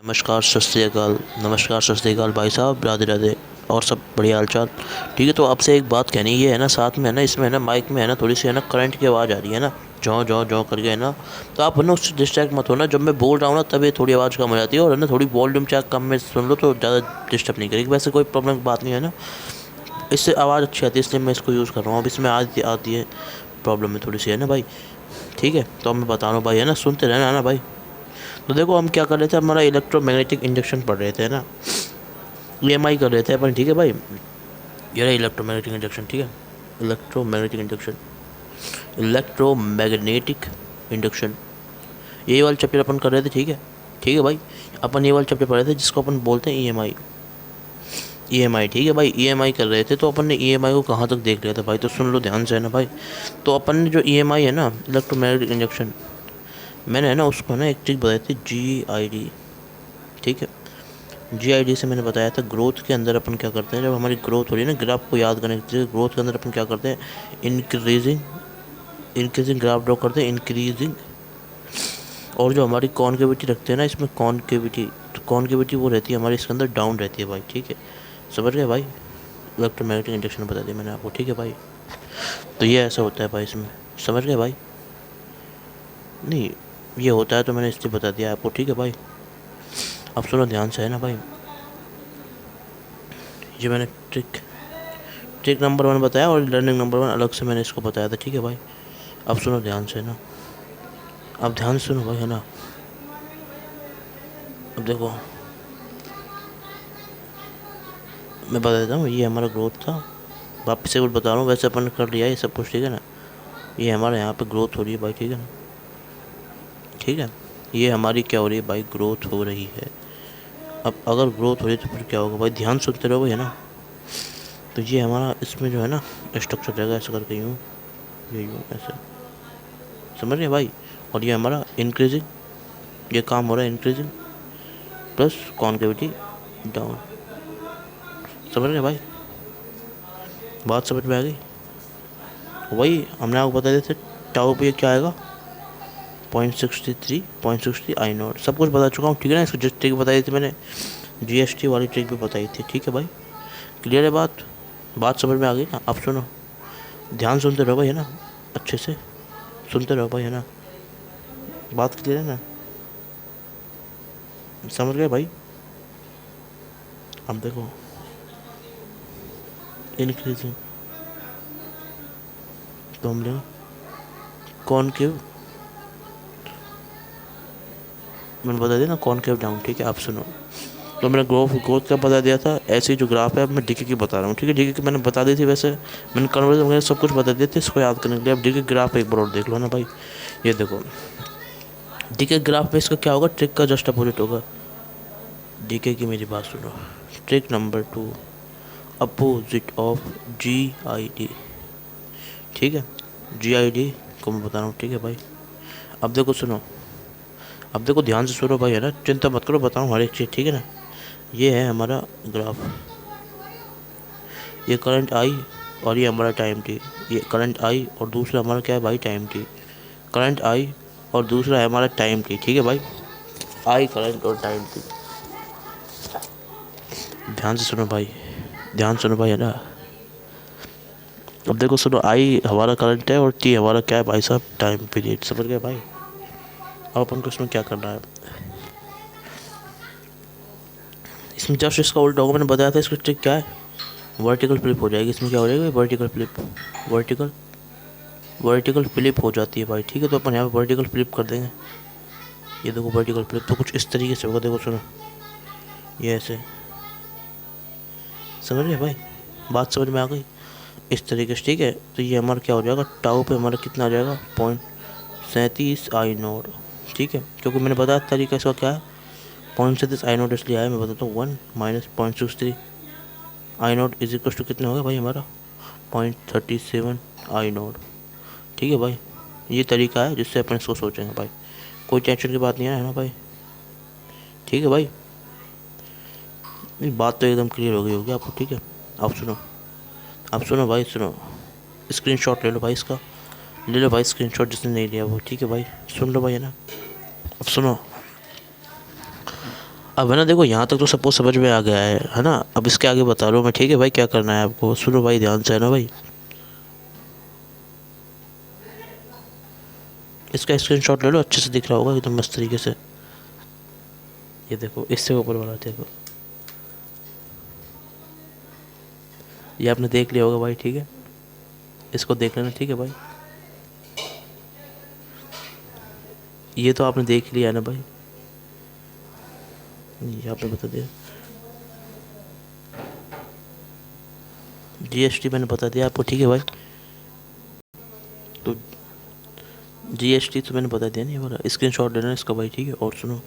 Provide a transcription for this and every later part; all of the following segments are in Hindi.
नमस्कार सत श्री अकाल। नमस्कार सत श्री अकाल भाई साहब, राधे राधे। और सब बढ़िया हाल चाल। ठीक है, तो आपसे एक बात कहनी ये है ना, साथ में है ना, इसमें है ना, माइक में है ना, थोड़ी सी है ना करंट की आवाज़ आ रही है ना, जौ जौ जौ करके है ना। तो आप है ना उससे डिस्ट्रैक्ट मत होना। जब मैं बोल रहा हूँ ना तब ये थोड़ी आवाज़ कम हो जाती है, और है ना थोड़ी वॉल्यूम चाहे कम में सुन लो तो ज़्यादा डिस्टर्ब नहीं करेगी। वैसे कोई प्रॉब्लम की बात नहीं है ना, इससे आवाज़ अच्छी आती है, इसलिए मैं इसको यूज़ कर रहा हूँ। अब इसमें आती है प्रॉब्लम है थोड़ी सी, है ना भाई। ठीक है, तो अब मैं बता रहा हूँ भाई, है ना, सुनते रहना ना भाई। तो देखो हम क्या कर रहे थे, हमारा इलेक्ट्रोमैग्नेटिक इंडक्शन पढ़ रहे थे ना, ईएमआई कर रहे थे अपन। ठीक है भाई, ये रहा इलेक्ट्रोमैग्नेटिक इंडक्शन। ठीक है, इलेक्ट्रोमैग्नेटिक इंडक्शन, इलेक्ट्रोमैग्नेटिक इंडक्शन, ये वाला चैप्टर अपन कर रहे थे। ठीक है, ठीक है भाई, अपन ये वाला चैप्टर पढ़ रहे थे जिसको अपन बोलते हैं ईएमआई। ईएमआई, ठीक है भाई, ईएमआई कर रहे थे। तो अपन ने ईएमआई को कहाँ तक देख लिया था भाई, तो सुन लो ध्यान से, है ना भाई। तो अपन ने जो ईएमआई है ना, इलेक्ट्रोमैग्नेटिक इंडक्शन, मैंने है ना उसको ना एक ट्रिक बताई थी, GID। ठीक है, GID से मैंने बताया था ग्रोथ के अंदर अपन क्या करते हैं, जब हमारी ग्रोथ हो रही है ना, ग्राफ को याद करने के लिए, ग्रोथ के अंदर अपन क्या करते हैं, इंक्रीजिंग इंक्रीजिंग ग्राफ ड्रॉ करते हैं, इंक्रीजिंग। और जो हमारी कॉन्केविटी रखते हैं ना इसमें, कॉन्केविटी, तो कॉन्केविटी वो रहती है हमारी इसके अंदर डाउन रहती है भाई। ठीक है, समझ गए भाई। इलेक्ट्रोमैग्नेटिक इंडक्शन बता दिया मैंने आपको। ठीक है भाई, तो ये ऐसा होता है भाई इसमें, समझ गए भाई। नहीं, ये होता है तो मैंने इसलिए बता दिया आपको। ठीक है भाई, अब सुनो ध्यान से, है ना भाई। ये मैंने ट्रिक ट्रिक नंबर 1 बताया, और लर्निंग नंबर 1 अलग से मैंने इसको बताया था। ठीक है भाई, अब सुनो ध्यान से ना, अब ध्यान से सुनो भाई, है ना। अब देखो मैं बता देता हूँ, ये हमारा ग्रोथ था। वापस से कुछ बता रहा हूँ, वैसे अपन कर लिया ये सब कुछ। ठीक है ना, ये हमारे यहाँ पे ग्रोथ हो रही है भाई। ठीक है ना, ठीक है, ये हमारी क्या हो रही है भाई, ग्रोथ हो रही है। अब अगर ग्रोथ हो रही है तो फिर क्या होगा भाई, ध्यान सुनते रहो भाई, है ना। तो ये हमारा इसमें जो है ना स्ट्रक्चर रहेगा, ऐसा करके यूँ, ये यूँ ऐसे, समझ रहे भाई। और ये हमारा इंक्रीजिंग, ये काम हो रहा है इंक्रीजिंग प्लस कॉन्केविटी डाउन, समझ रहे भाई। बात समझ में आ गई। वही हमने आपको बता देते, टाउ पे क्या आएगा, 0.63 आई नॉट, सब कुछ बता चुका हूँ। ठीक है ना, इसको जिस ट्रिक बताई थी मैंने, GST वाली ट्रिक भी बताई थी। ठीक है भाई, क्लियर है बात, बात समझ में आ गई ना। अब सुनो, ध्यान सुनते रहो भाई, है ना, अच्छे से सुनते रहो भाई, है ना। बात क्लियर है ना, समझ गए भाई। अब देखो, इंक्रीजिंग, तो हम लेंगे कॉनकेव, मैंने बता दिया ना कॉनकेव डाउन। ठीक है, आप सुनो, तो मैंने ग्रोथ ग्रोथ का बता दिया था, ऐसी जो ग्राफ है अब मैं डीके की बता रहा हूँ। ठीक है, डीके की मैंने बता दी थी, वैसे मैंने कन्वर्जन वगैरह सब कुछ बता दिया था, इसको याद करने के लिए। अब डीके ग्राफ एक बार और देख लो ना भाई, ये देखो, डीके ग्राफ में इसका क्या होगा, ट्रिक का जस्ट अपोजिट होगा। डीके की मेरी बात सुनो, trick number 2, opposite of GID। ठीक है, GID को मैं बता रहा हूँ। ठीक है भाई, अब देखो सुनो, अब देखो ध्यान से सुनो भाई, है ना, चिंता मत करो, बताऊँ हर एक चीज़। ठीक है ना, ये है हमारा ग्राफ, ये करंट आई, और ये हमारा टाइम टी। ये करंट आई और दूसरा हमारा क्या है भाई, टाइम टी। करंट आई और दूसरा है हमारा टाइम टी। ठीक है भाई, आई करंट और टाइम टी, ध्यान से सुनो भाई, ध्यान सुनो भाई, है ना। अब देखो सुनो, आई हमारा करंट है और टी हमारा क्या है भाई साहब, टाइम पीरियड, समझ गए भाई। अब अपन को इसमें क्या करना है, इसमें जस्ट इसका उल्टा होगा, मैंने बताया था इसका ट्रिक क्या है, वर्टिकल फ्लिप हो जाएगी। इसमें क्या हो जाएगा, vertical flip, vertical vertical flip हो जाती है भाई। ठीक है, तो अपन यहाँ पे वर्टिकल फ्लिप कर देंगे। ये देखो वर्टिकल फ्लिप तो कुछ इस तरीके से होगा, देखो सुनो, ये ऐसे, समझ रहे भाई, बात समझ में आ गई इस तरीके से। ठीक है, तो ये हमारा क्या हो जाएगा, टाउ पे हमारा कितना आ जाएगा, 0.37 आई नोट। ठीक है, क्योंकि मैंने बताया तरीका इसका क्या है, 0.37 आई नोट इसलिए आया, मैं बताता हूँ, 1 minus 0.63 I naught is equal to कितना होगा भाई हमारा, 0.37 आई नोट। ठीक है भाई, ये तरीका है जिससे अपन इसको सोचेंगे भाई, कोई टेंशन की बात नहीं है ना भाई। ठीक है भाई, बात तो एकदम क्लियर हो गई होगी आपको। ठीक है, अब सुनो, अब सुनो भाई, सुनो, स्क्रीनशॉट ले लो भाई इसका, ले लो भाई स्क्रीनशॉट जिसने नहीं लिया वो। ठीक है भाई, सुन लो भाई, है ना। अब सुनो, अब है ना, देखो यहाँ तक तो सपोज समझ में आ गया है ना। अब इसके आगे बता रहा हूँ मैं, ठीक है भाई, क्या करना है आपको। सुनो भाई ध्यान से, है ना भाई। इसका स्क्रीनशॉट ले लो, अच्छे से दिख रहा होगा एकदम मस्त तरीके से। ये देखो, इससे ऊपर वाला देखो, ये आपने देख लिया होगा भाई, ठीक है। इसको देख लेना, ठीक है भाई। ये तो आपने देख लिया है ना भाई, ये आपने बता दिया। जीएसटी मैंने बता दिया आपको, ठीक है भाई। तो जीएसटी तो मैंने बता दिया, नहीं बोला। स्क्रीनशॉट लेना इसका भाई, ठीक है। और सुनो,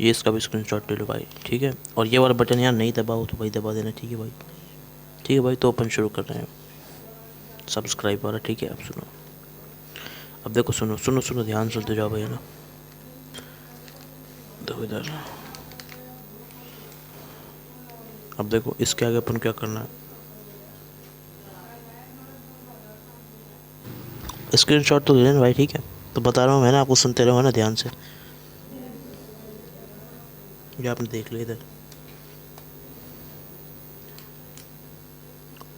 ये इसका भी स्क्रीनशॉट ले लो भाई, ठीक है। और ये वाला बटन यार नहीं दबाओ तो भाई दबा देना, ठीक है भाई। ठीक है भाई, तो अपन शुरू कर रहे हैं सब्सक्राइब वाला, ठीक है। अब सुनो, अब देखो, सुनो सुनो सुनो, ध्यान सुनते जाओ भाई, है ना। देखो इधर, अब देखो इसके आगे अपन क्या करना है। स्क्रीनशॉट तो ले लेना भाई, ठीक है। तो बता रहा हूँ मैं ना आपको, सुनते रहो, है ना, ध्यान से। ये आपने देख लिया इधर,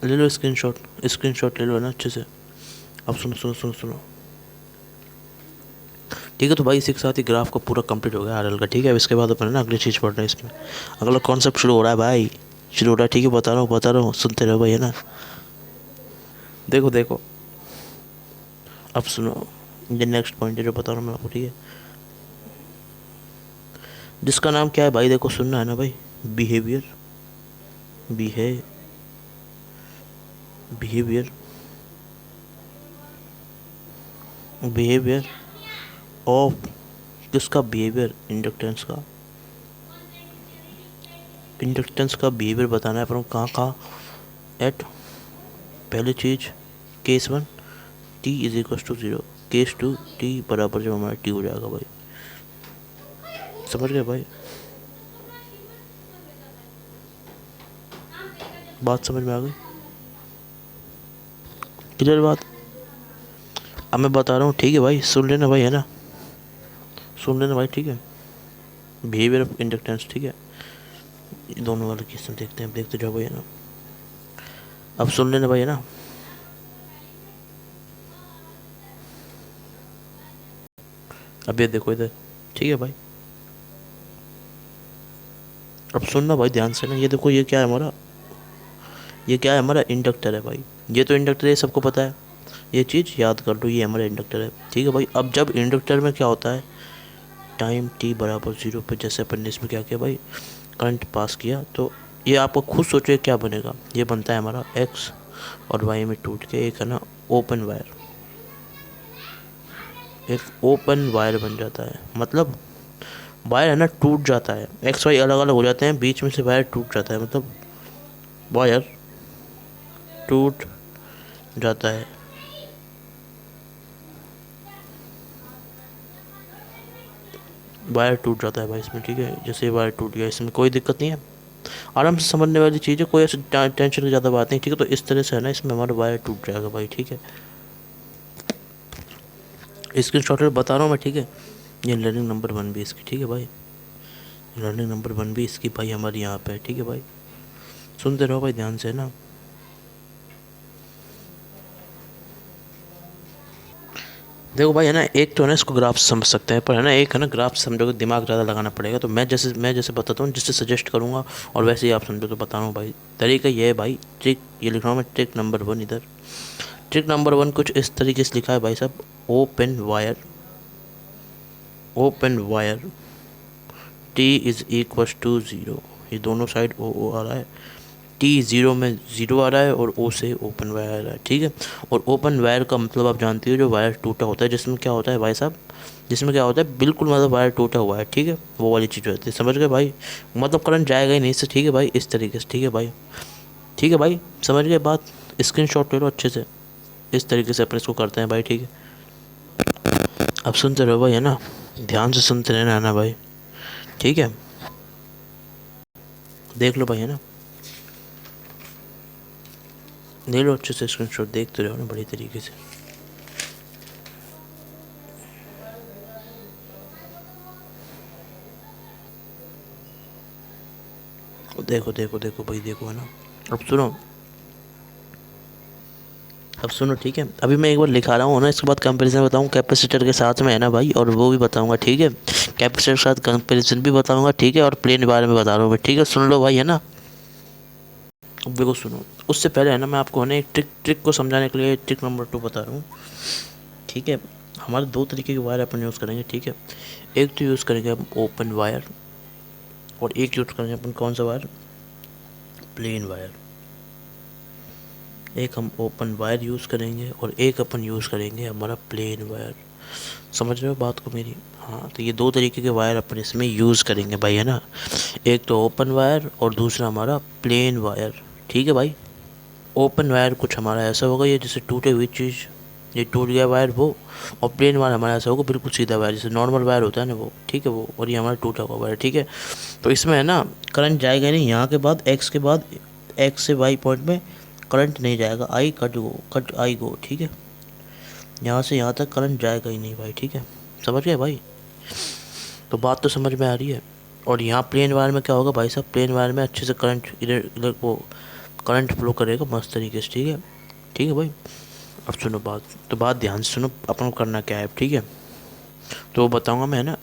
ले लो स्क्रीनशॉट, स्क्रीनशॉट ले लो, है ना, अच्छे से। अब सुनो सुनो सुनो सुनो, ठीक है। तो भाई इसी के साथ ही ग्राफ का पूरा कंप्लीट हो गया आरएल का, ठीक है। अब इसके बाद अपन है ना अगली चीज़ पढ़ रहे हैं इसमें। अगला कॉन्सेप्ट शुरू हो रहा है भाई, शुरू हो रहा है, ठीक है। बता रहा हूँ, सुनते रहो भाई, है ना। देखो देखो, अब सुनो, ये नेक्स्ट पॉइंट है जो बता रहा हूँ मैं आपको, ठीक है। जिसका नाम क्या है भाई, देखो सुनना है ना भाई। बिहेवियर, बिहे बिहेवियर बिहेवियर ऑफ, किसका बिहेवियर, इंडक्टेंस का बिहेवियर बताना है अपन को, कहाँ एट, पहली चीज़, case 1 T is equal to 0, case 2 T बराबर जब हमारा टी हो जाएगा भाई। समझ गए भाई, बात समझ में आ गई, क्लियर बात। अब मैं बता रहा हूँ, ठीक है भाई, सुन लेना भाई, है ना, सुन लेना भाई, ठीक है। बिहेवियर ऑफ इंडक्टेंस, ठीक है। ये दोनों वाले केस देखते हैं, देखते जाओ भाई, है ना। अब सुन लेना भाई, है ना। अब ये देखो इधर, ठीक है भाई। अब सुनना भाई ध्यान से ना, ये देखो, ये क्या है हमारा, ये क्या है हमारा, इंडक्टर है भाई। ये तो इंडक्टर है, सबको पता है, ये चीज़ याद कर लो, ये हमारा इंडक्टर है, ठीक है भाई। अब जब इंडक्टर में क्या होता है, टाइम टी बराबर 0 पे जैसे अपन ने इसमें क्या किया भाई, करंट पास किया, तो ये आपको खुद सोचो क्या बनेगा। ये बनता है हमारा एक्स और वाई में टूट के एक है ना ओपन वायर, एक ओपन वायर बन जाता है। मतलब वायर है ना टूट जाता है, एक्स वाई अलग अलग हो जाते हैं, बीच में से वायर टूट जाता है, मतलब वायर टूट जाता है। वायर टूट जाता है भाई इसमें, ठीक है। जैसे वायर टूट गया, इसमें कोई दिक्कत नहीं है, आराम से समझने वाली चीज़ है, कोई ऐसी टेंशन की ज़्यादा बात नहीं, ठीक है। तो इस तरह से है ना, इसमें हमारा वायर टूट जाएगा भाई, ठीक है। स्क्रीन शॉट बता रहा हूँ मैं, ठीक है। ये लर्निंग नंबर 1 भी इसकी, ठीक है भाई। लर्निंग नंबर 1 भी इसकी भाई हमारी यहाँ पे है, ठीक है भाई। सुनते रहो भाई ध्यान से ना। देखो भाई, है ना, एक तो है ना इसको ग्राफ समझ सकते हैं, पर है ना एक है ना ग्राफ समझोगे दिमाग ज़्यादा लगाना पड़ेगा। तो मैं जैसे बताता हूँ, जिससे सजेस्ट करूँगा और वैसे ही आप समझो, तो बता रहा हूँ भाई। तरीका ये है भाई, ट्रिक ये लिख रहा हूँ मैं, ट्रिक नंबर 1 इधर। ट्रिक नंबर 1 कुछ इस तरीके से लिखा है भाई साहब, open wire T is equal to 0, ये दोनों साइड ओ आ रहा है, टी 0 में 0 आ रहा है और ओ से ओपन वायर आ रहा है, ठीक है। और ओपन वायर का मतलब आप जानते हो, जो वायर टूटा होता है, जिसमें क्या होता है भाई साहब, जिसमें क्या होता है, बिल्कुल मतलब वायर टूटा हुआ है, ठीक है, वो वाली चीज़ होती है, समझ गए भाई। मतलब करंट जाएगा ही नहीं इससे, ठीक है भाई, इस तरीके से, ठीक है भाई, ठीक है भाई, समझ गए बात। स्क्रीनशॉट ले लो अच्छे से, इस तरीके से अपन इसको करते हैं भाई, ठीक है। अब सुनते रहो भाई, है ना, ध्यान से सुनते रहना, है ना भाई, ठीक है। देख लो भाई, है ना, ले लो अच्छे से स्क्रीनशॉट, देखते रहो ना बड़ी तरीके से। देखो देखो देखो भाई, देखो है ना। अब सुनो, अब सुनो ठीक है। अभी मैं एक बार लिखा रहा हूँ ना, इसके बाद कंपैरिजन बताऊँ कैपेसिटर के साथ में है ना भाई, और वो भी बताऊँगा ठीक है। कैपेसिटर के साथ कंपैरिजन भी बताऊँगा ठीक है, और प्लेन के बारे में बता रहा हूँ मैं ठीक है, सुन लो भाई है ना। अब देखो सुनो, उससे पहले है ना मैं आपको है ना एक ट्रिक को समझाने के लिए ट्रिक नंबर 2 बता रहा हूँ ठीक है। हमारे दो तरीके के वायर अपन यूज़ करेंगे ठीक है। एक तो यूज़ करेंगे हम ओपन वायर, और एक यूज़ करेंगे अपन कौन सा वायर, प्लेन वायर। एक हम ओपन वायर यूज़ करेंगे और एक अपन यूज़ करेंगे हमारा प्लेन वायर। समझ रहे हो बात को मेरी? हाँ, तो ये दो तरीके के वायर अपन इसमें यूज़ करेंगे भाई है ना। एक तो ओपन वायर और दूसरा हमारा प्लेन वायर, ठीक है भाई। ओपन वायर कुछ हमारा ऐसा होगा ये जैसे टूटे हुई चीज़, ये टूट गया वायर वो। और प्लेन वायर हमारा ऐसा होगा बिल्कुल सीधा वायर, जैसे नॉर्मल वायर होता है ना वो, ठीक है वो। और ये हमारा टूटा हुआ वायर ठीक है। तो इसमें है ना करंट जाएगा नहीं, यहाँ के बाद एक्स के बाद, एक्स से वाई पॉइंट में करंट नहीं जाएगा, आई कट गो, कट आई गो ठीक है। यहाँ से यहाँ तक करंट जाएगा ही नहीं भाई ठीक है। समझ गए भाई? तो बात तो समझ में आ रही है। और यहाँ प्लेन वायर में क्या होगा भाई साहब, प्लेन वायर में अच्छे से करंट इधर इधर वो करंट फ्लो करेगा मस्त तरीके से, ठीक है। ठीक है भाई। अब सुनो बात, तो बात ध्यान से सुनो अपन को करना क्या है ठीक है। तो बताऊंगा मैं है ना।